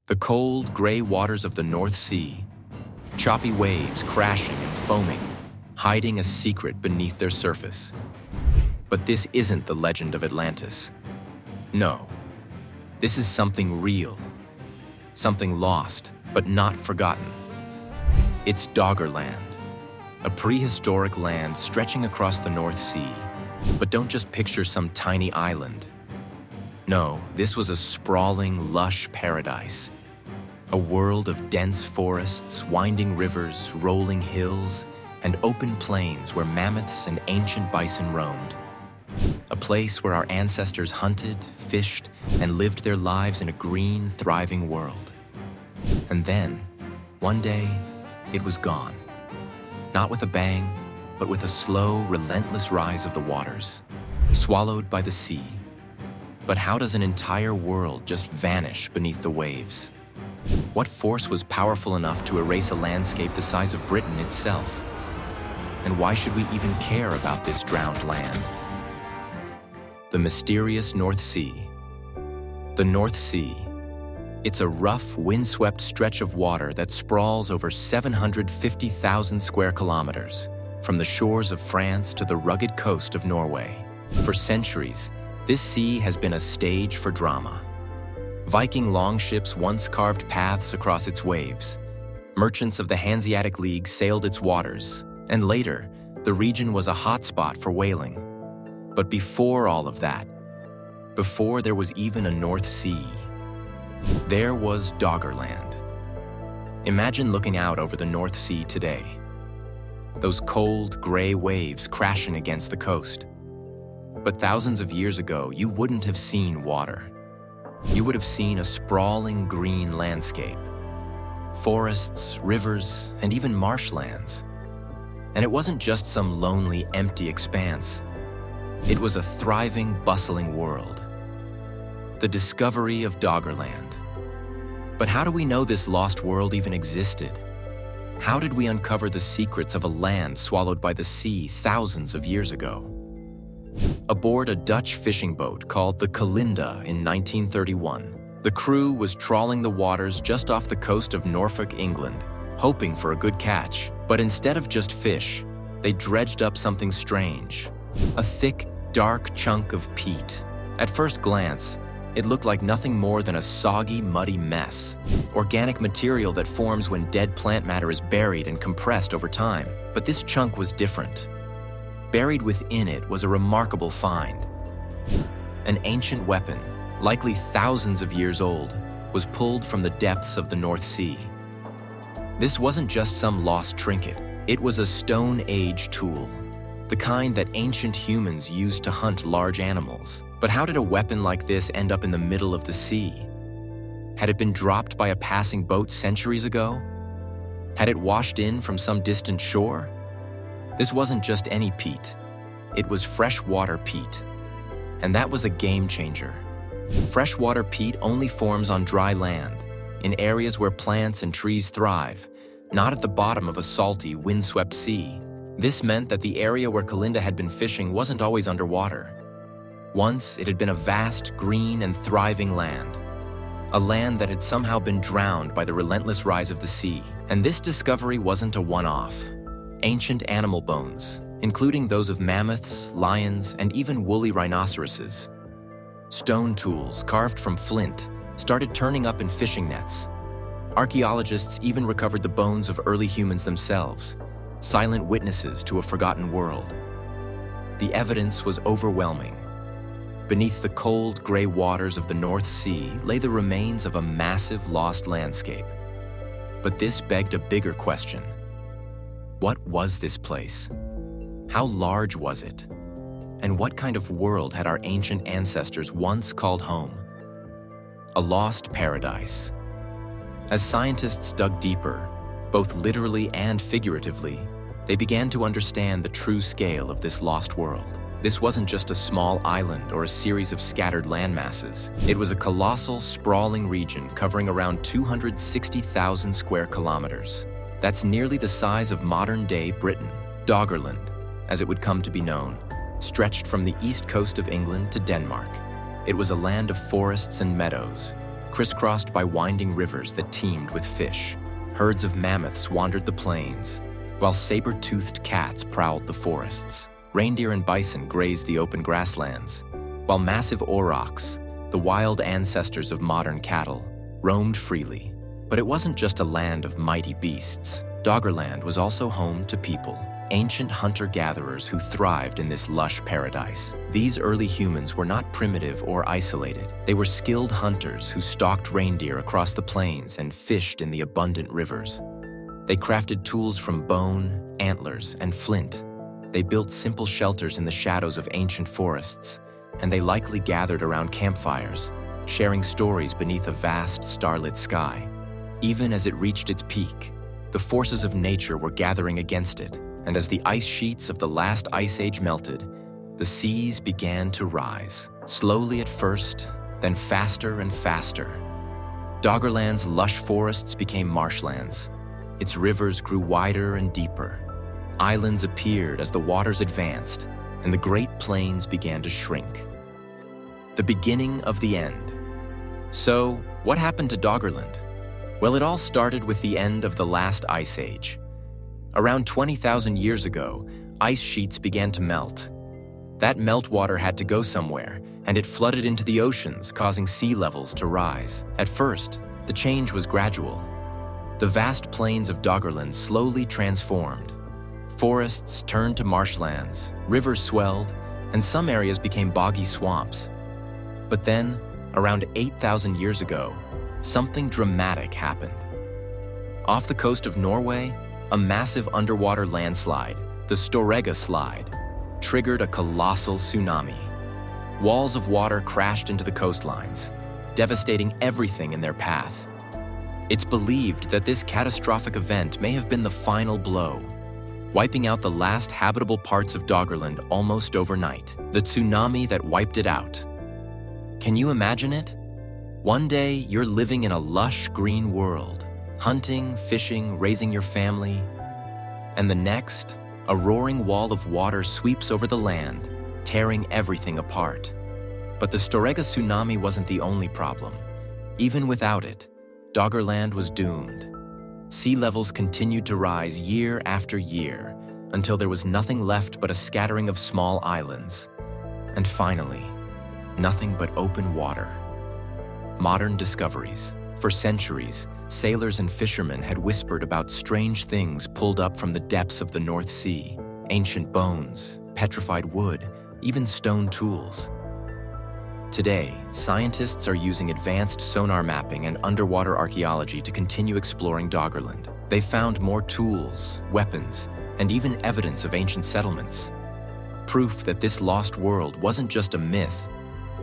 The cold, gray waters of the North Sea, choppy waves crashing and foaming, hiding a secret beneath their surface. But this isn't the legend of Atlantis. No, this is something real, something lost but not forgotten. It's Doggerland, a prehistoric land stretching across the North Sea. But don't just picture some tiny island. No, this was a sprawling, lush paradise. A world of dense forests, winding rivers, rolling hills, and open plains where mammoths and ancient bison roamed. A place where our ancestors hunted, fished, and lived their lives in a green, thriving world. And then, one day, it was gone. Not with a bang, but with a slow, relentless rise of the waters, swallowed by the sea. But how does an entire world just vanish beneath the waves? What force was powerful enough to erase a landscape the size of Britain itself? And why should we even care about this drowned land? The mysterious North Sea. The North Sea. It's a rough, windswept stretch of water that sprawls over 750,000 square kilometers, from the shores of France to the rugged coast of Norway. For centuries, this sea has been a stage for drama. Viking longships once carved paths across its waves. Merchants of the Hanseatic League sailed its waters, and later, the region was a hotspot for whaling. But before all of that, before there was even a North Sea, there was Doggerland. Imagine looking out over the North Sea today. Those cold, gray waves crashing against the coast. But thousands of years ago, you wouldn't have seen water. You would have seen a sprawling green landscape. Forests, rivers, and even marshlands. And it wasn't just some lonely, empty expanse. It was a thriving, bustling world. The discovery of Doggerland. But how do we know this lost world even existed? How did we uncover the secrets of a land swallowed by the sea thousands of years ago? Aboard a Dutch fishing boat called the Calinda in 1931, the crew was trawling the waters just off the coast of Norfolk, England, hoping for a good catch. But instead of just fish, they dredged up something strange. A thick, dark chunk of peat. At first glance, it looked like nothing more than a soggy, muddy mess. Organic material that forms when dead plant matter is buried and compressed over time. But this chunk was different. Buried within it was a remarkable find. An ancient weapon, likely thousands of years old, was pulled from the depths of the North Sea. This wasn't just some lost trinket. It was a Stone Age tool, the kind that ancient humans used to hunt large animals. But how did a weapon like this end up in the middle of the sea? Had it been dropped by a passing boat centuries ago? Had it washed in from some distant shore? This wasn't just any peat. It was freshwater peat. And that was a game changer. Freshwater peat only forms on dry land, in areas where plants and trees thrive, not at the bottom of a salty, windswept sea. This meant that the area where Calinda had been fishing wasn't always underwater. Once, it had been a vast, green, and thriving land. A land that had somehow been drowned by the relentless rise of the sea. And this discovery wasn't a one-off. Ancient animal bones, including those of mammoths, lions, and even woolly rhinoceroses. Stone tools carved from flint started turning up in fishing nets. Archaeologists even recovered the bones of early humans themselves, silent witnesses to a forgotten world. The evidence was overwhelming. Beneath the cold, gray waters of the North Sea lay the remains of a massive lost landscape. But this begged a bigger question. What was this place? How large was it? And what kind of world had our ancient ancestors once called home? A lost paradise. As scientists dug deeper, both literally and figuratively, they began to understand the true scale of this lost world. This wasn't just a small island or a series of scattered landmasses. It was a colossal, sprawling region covering around 260,000 square kilometers. That's nearly the size of modern-day Britain. Doggerland, as it would come to be known, stretched from the east coast of England to Denmark. It was a land of forests and meadows, crisscrossed by winding rivers that teemed with fish. Herds of mammoths wandered the plains, while saber-toothed cats prowled the forests. Reindeer and bison grazed the open grasslands, while massive aurochs, the wild ancestors of modern cattle, roamed freely. But it wasn't just a land of mighty beasts. Doggerland was also home to people, ancient hunter-gatherers who thrived in this lush paradise. These early humans were not primitive or isolated. They were skilled hunters who stalked reindeer across the plains and fished in the abundant rivers. They crafted tools from bone, antlers, and flint. They built simple shelters in the shadows of ancient forests, and they likely gathered around campfires, sharing stories beneath a vast starlit sky. Even as it reached its peak, the forces of nature were gathering against it, and as the ice sheets of the last ice age melted, the seas began to rise, slowly at first, then faster and faster. Doggerland's lush forests became marshlands. Its rivers grew wider and deeper. Islands appeared as the waters advanced, and the Great Plains began to shrink. The beginning of the end. So, what happened to Doggerland? Well, it all started with the end of the last ice age. Around 20,000 years ago, ice sheets began to melt. That meltwater had to go somewhere, and it flooded into the oceans, causing sea levels to rise. At first, the change was gradual. The vast plains of Doggerland slowly transformed. Forests turned to marshlands, rivers swelled, and some areas became boggy swamps. But then, around 8,000 years ago, something dramatic happened. Off the coast of Norway, a massive underwater landslide, the Storegga Slide, triggered a colossal tsunami. Walls of water crashed into the coastlines, devastating everything in their path. It's believed that this catastrophic event may have been the final blow, wiping out the last habitable parts of Doggerland almost overnight, the tsunami that wiped it out. Can you imagine it? One day, you're living in a lush green world, hunting, fishing, raising your family, and the next, a roaring wall of water sweeps over the land, tearing everything apart. But the Storegga tsunami wasn't the only problem. Even without it, Doggerland was doomed. Sea levels continued to rise year after year, until there was nothing left but a scattering of small islands. And finally, nothing but open water. Modern discoveries. For centuries, sailors and fishermen had whispered about strange things pulled up from the depths of the North Sea. Ancient bones, petrified wood, even stone tools. Today, scientists are using advanced sonar mapping and underwater archaeology to continue exploring Doggerland. They found more tools, weapons, and even evidence of ancient settlements. Proof that this lost world wasn't just a myth,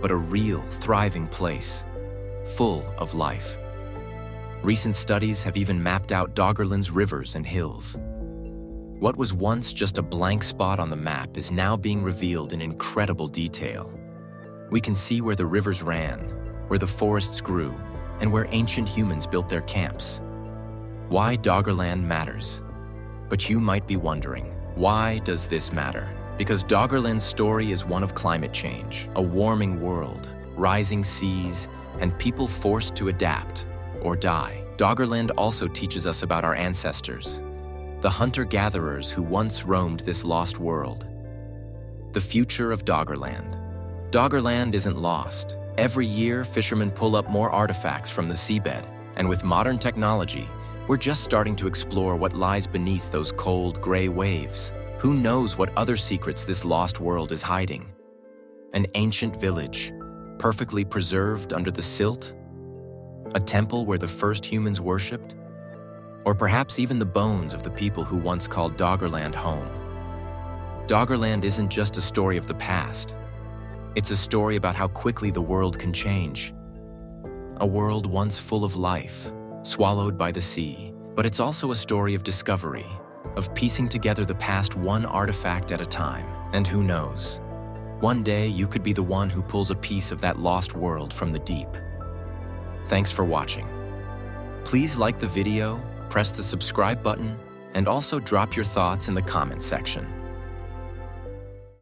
but a real, thriving place, full of life. Recent studies have even mapped out Doggerland's rivers and hills. What was once just a blank spot on the map is now being revealed in incredible detail. We can see where the rivers ran, where the forests grew, and where ancient humans built their camps. Why Doggerland matters. But you might be wondering, why does this matter? Because Doggerland's story is one of climate change, a warming world, rising seas, and people forced to adapt or die. Doggerland also teaches us about our ancestors, the hunter-gatherers who once roamed this lost world. The future of Doggerland. Doggerland isn't lost. Every year, fishermen pull up more artifacts from the seabed, and with modern technology, we're just starting to explore what lies beneath those cold, gray waves. Who knows what other secrets this lost world is hiding? An ancient village, perfectly preserved under the silt? A temple where the first humans worshipped? Or perhaps even the bones of the people who once called Doggerland home? Doggerland isn't just a story of the past. It's a story about how quickly the world can change. A world once full of life, swallowed by the sea. But it's also a story of discovery, of piecing together the past one artifact at a time. And who knows? One day you could be the one who pulls a piece of that lost world from the deep. Thanks for watching. Please like the video, press the subscribe button, and also drop your thoughts in the comments section.